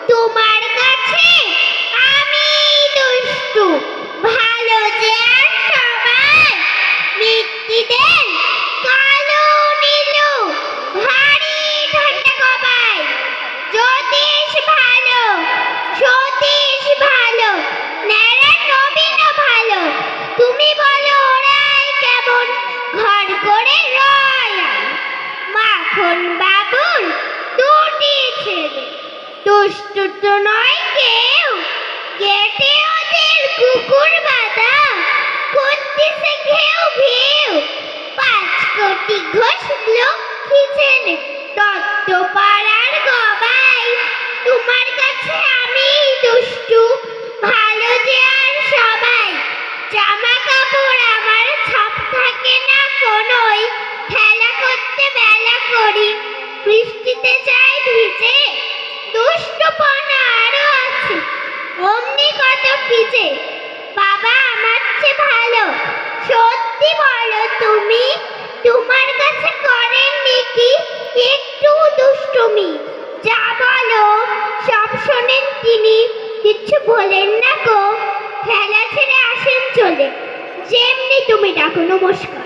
তোমার কাছে আমি দুষ্টু ভালো যে আর সবাই মিষ্টি দেন কালো নীলু ভারী ঠান্ডা কবাই জ্যোতিষ ভালো সতীশ ভালো ন্যাড়া নবীন ভালো তুমি বলো ওরাই কেমন ঘর করে রয় মাখন বাবুর দুটি ছেলে দুষ্টু তো নয় কেউ গেটে ওদের কুকুর বাঁধা করতেছে ঘেউ ঘেউ 5 কোটি ঘোষ লক্ষ্মী ছেলে দত্ত পাড়ার গবাই তোমার কাছে আমি দুষ্টু ভালো যে আর সবাই জামা কাপড় আমার ছাপ থাকে না কোনোই খেলা করতে বেলা করি বৃষ্টিতে যাই ভিজে দুষ্টপনা আরো আছে অমনি কত ভিজে বাবা আমার চেয়ে ভালো সত্যি বলো তুমি তোমার কাছে করেননি কি একটু দুষ্টুমি যা বলো সব শোনেন তিনি কিচ্ছু বলেন না গো খেলা ছেড়ে আসেন চলে যেমনি তুমি ডাকো নমস্কার।